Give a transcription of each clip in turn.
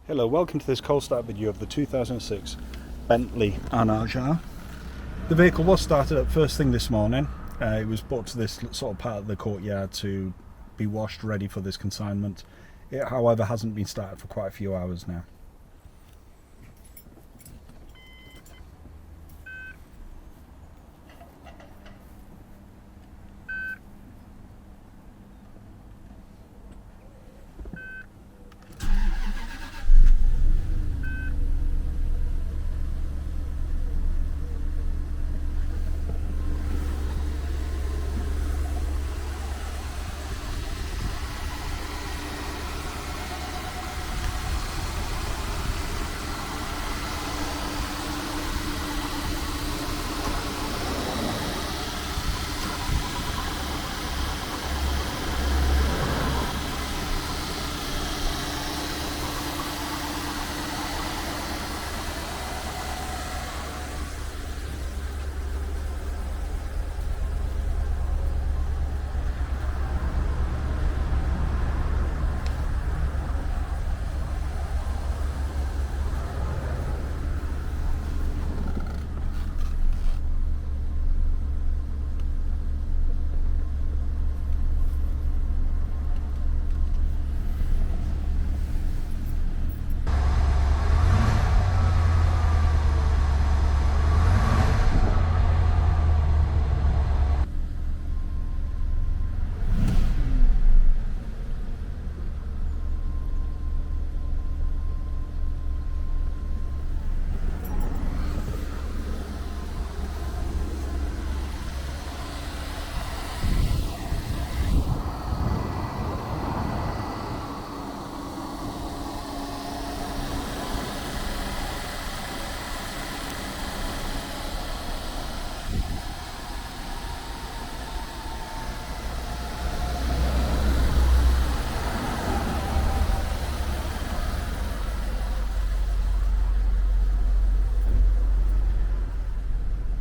Hello, welcome to this cold start video of the 2006 Bentley Arnage. The vehicle was started up first thing this morning. It was brought to this sort of part of the courtyard to be washed ready for this consignment. It, however, hasn't been started for quite a few hours now.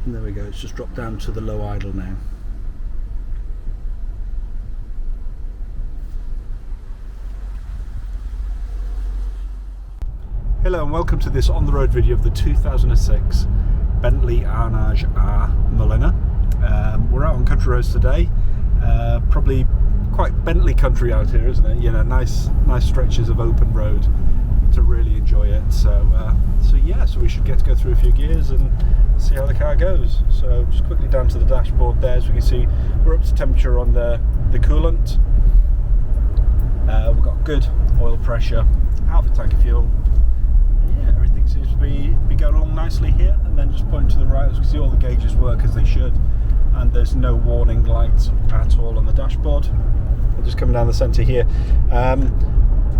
And there we go, it's just dropped down to the low idle now. Hello and welcome to this on the road video of the 2006 Bentley Arnage R Mulliner. We're out on country roads today, probably quite Bentley country out here, isn't it? You know, nice stretches of open road to really enjoy it. So we should get to go through a few gears and see how the car goes. So just quickly down to the dashboard there, as we can see, we're up to temperature on the coolant. We've got good oil pressure, half a tank of fuel. Yeah, everything seems to be going along nicely here. And then just pointing to the right, as we can see, all the gauges work as they should, and there's no warning lights at all on the dashboard. We're just coming down the centre here.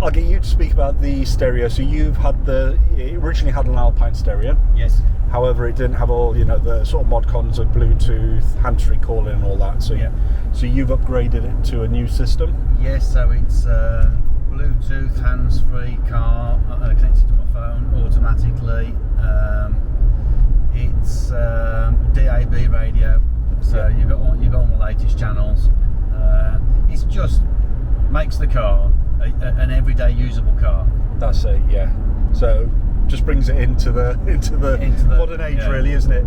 I'll get you to speak about the stereo. So it originally had an Alpine stereo. Yes. However, it didn't have all, you know, the sort of mod cons of Bluetooth, hands-free calling and all that. So yeah. So you've upgraded it to a new system. Yes. So it's Bluetooth, hands-free car, connected to my phone automatically. It's DAB radio. So yeah. you've got all the latest channels. It's just makes the car an everyday usable car. That's it, yeah. So just brings it into the modern age, yeah. Really, isn't it?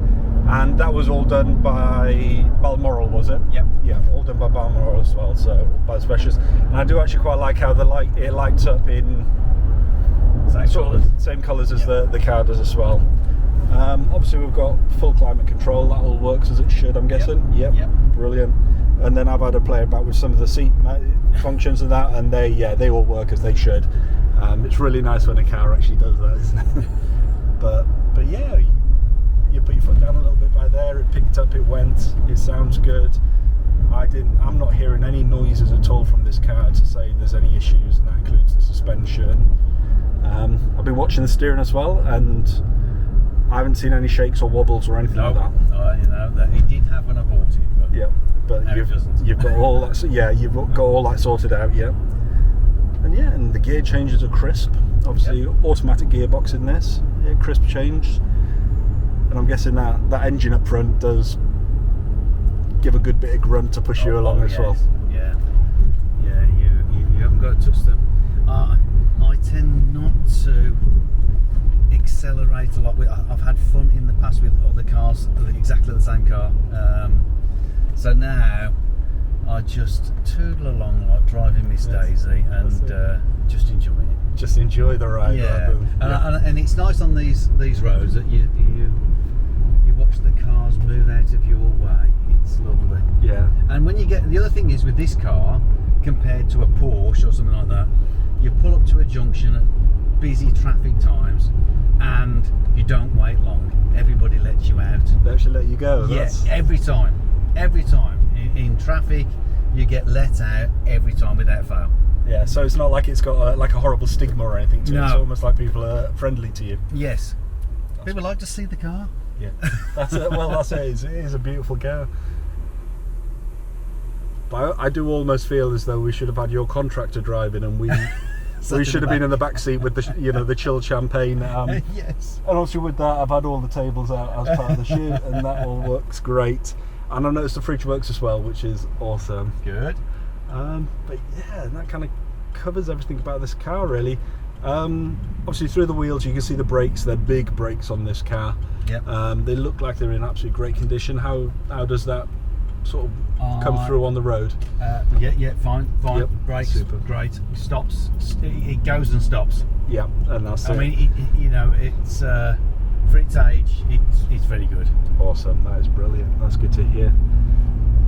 And that was all done by Balmoral, was it? Yep. Yeah, all done by Balmoral as well. So by the specialists. And I do actually quite like how it lights up in same colours as the car does as well. Obviously, we've got full climate control. That all works as it should, I'm guessing. Yep. Brilliant. And then I've had a play about with some of the seat functions and that, and they all work as they should. It's really nice when a car actually does that, isn't it? but yeah, you put your foot down a little bit by there. It picked up. It went. It sounds good. I'm not hearing any noises at all from this car to say there's any issues, and that includes the suspension. I've been watching the steering as well, and I haven't seen any shakes or wobbles or anything like that. You know that it did have when I bought it, but yeah, but now you've got all that. Yeah, you've got all that sorted out. Yeah, and the gear changes are crisp. Obviously, automatic gearbox in this. Yeah, crisp change. And I'm guessing that engine up front does give a good bit of grunt to push you along as well. Yeah, you haven't got to touch them. I tend not to accelerate a lot. I've had fun in the past with other cars, exactly the same car. So now I just tootle along like driving Miss Daisy and just enjoy it. Just enjoy the ride. Yeah, and it's nice on these roads that you watch the cars move out of your way. It's lovely. Yeah. And when you get, the other thing is with this car compared to a Porsche or something like that, you pull up to a junction at busy traffic times and you don't wait long. Everybody lets you out. They actually let you go. Yes, every time in traffic you get let out every time without fail. Yeah, so it's not like it's got like a horrible stigma or anything to it. No. It's almost like people are friendly to you. Yes. People like to see the car. Yeah, that's it. Well, that's it. It is a beautiful car. But I do almost feel as though we should have had your contractor driving, and we should have been in the back seat with the the chilled champagne. Yes. And also with that, I've had all the tables out as part of the shoot, and that all works great. And I've noticed the fridge works as well, which is awesome. Good. But yeah, that kind of covers everything about this car, really. Obviously, through the wheels, you can see the brakes. They're big brakes on this car. Yep. They look like they're in absolutely great condition. How does that sort of come through on the road? Yeah, fine. Yep, Brakes, super. Great. Stops. It goes and stops. Yeah, and that's it. I mean, it's for its age, it's very good. Awesome. That is brilliant. That's good to hear.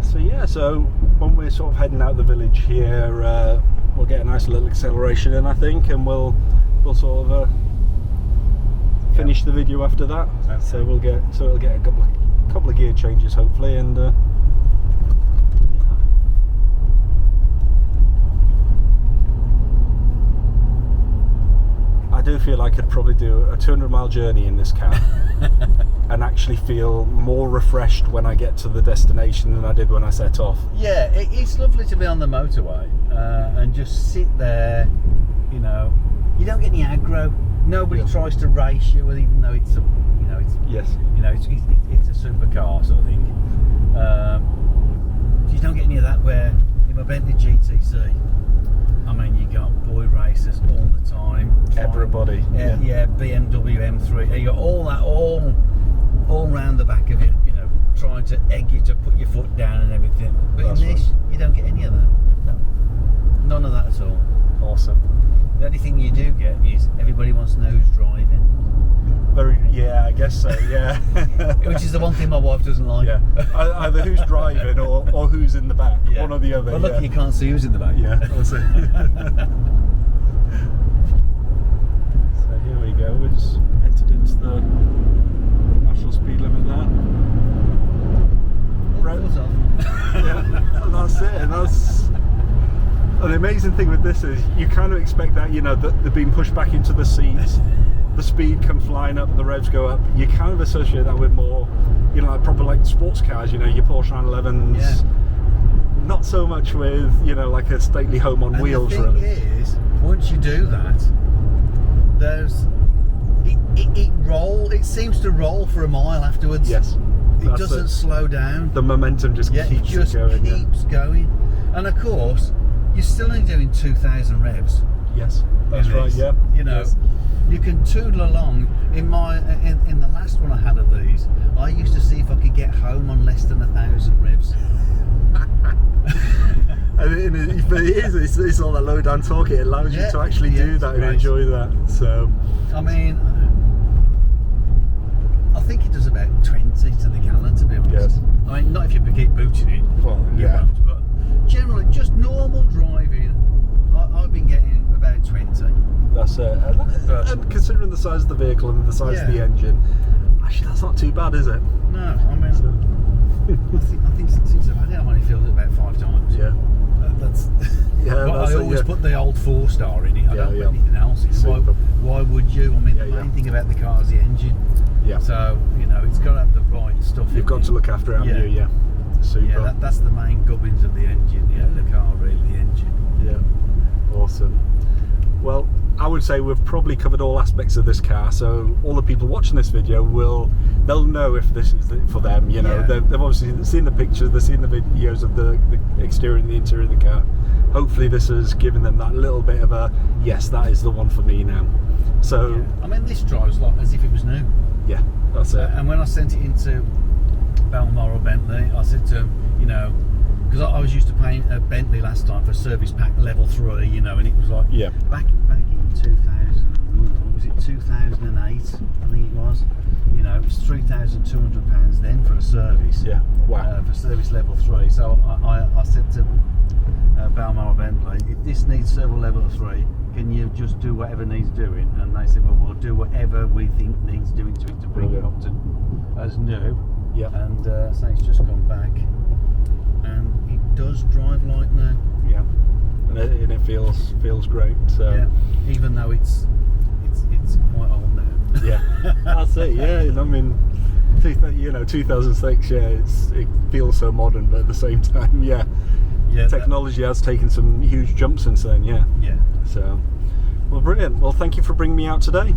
So yeah, so when we're sort of heading out the village here, we'll get a nice little acceleration in, I think, and we'll sort of finish the video after that. Okay. So it'll get a couple of gear changes hopefully, and I do feel I could probably do a 200-mile journey in this car and actually feel more refreshed when I get to the destination than I did when I set off. Yeah, it's lovely to be on the motorway and just sit there. You don't get any aggro. Nobody tries to race you, even though it's Yes. it's a supercar sort of thing. You don't get any of that where in my Bentley GTC. I mean, you got boy racers all the time. Everybody. Yeah, BMW M3. You got all that all round the back of it. Trying to egg you to put your foot down and everything. But That's in this, right. you don't get any of that. No, none of that at all. Awesome. The only thing you do get is everybody wants to know who's driving. Yeah, I guess so. Yeah. Which is the one thing my wife doesn't like. Yeah. Either who's driving or who's in the back. Yeah. One or the other. Well, lucky you can't see who's in the back. Yeah. That's it. So here we go. We just entered into the national speed limit there. Yeah, and that's it. And that's the amazing thing with this is you kind of expect that that they're being pushed back into the seats. The speed come flying up, the revs go up. You kind of associate that with more, like proper like sports cars. Your Porsche 911s. Yeah. Not so much with like a stately home on wheels. The thing really. is, once you do that, it seems to roll for a mile afterwards. Yes. It doesn't slow down. The momentum just keeps going. Keeps going. And of course, you're still only doing 2,000 revs. Yes, that's right. Yeah. Yes. You can tootle along. In the last one I had of these, I used to see if I could get home on less than 1,000 revs. But it's all that low down torque. It allows you to actually do that and enjoy that. So, I mean, I think it does about 20 to the gallon, to be honest. Yes. I mean, not if you keep booting it. Well, yeah. But generally, just normal driving, I've been getting about 20. That's it. And considering the size of the vehicle and the size of the engine, actually that's not too bad, is it? No, I mean, I think since I've had it, I've only filled it about 5 times. Yeah. I always put the old 4-star in it. I don't put anything else in. Why would you? I mean, the main thing about the car is the engine. Yeah. So it's got to have the right stuff. You've got to look after it, haven't you? Yeah. Super. Yeah, that's the main gubbins of the engine. The car, really, the engine. Yeah. Awesome. Well, our would say we've probably covered all aspects of this car, so all the people watching this video they'll know if this is for them. You know, Yeah. they've obviously seen the pictures, they've seen the videos of the exterior and the interior of the car. Hopefully this has given them that little bit of a, yes, that is the one for me now. So Yeah. I mean, this drives like as if it was new. yeah, that's it. And when I sent it into Balmoral Bentley, I said to him, you know, because I was used to paying a Bentley last time for service pack level 3, you know, and it was like Yeah. back in 2000, was it 2008? I think it was. You know, it was £3,200 then for a service. Yeah, wow. For service level 3. So I said to Balmoral Bentley, if this needs servo level 3, can you just do whatever needs doing? And they said, well, we'll do whatever we think needs doing to it to bring it up to as new. Yeah. And so it's just come back, and it does drive like new. Yeah, and it feels great. So Yeah, even though it's quite old now. yeah, that's it. Yeah, I mean, 2006. Yeah, it feels so modern, but at the same time, yeah, technology has taken some huge jumps since then. Yeah. Yeah. So, well, brilliant. Well, thank you for bringing me out today.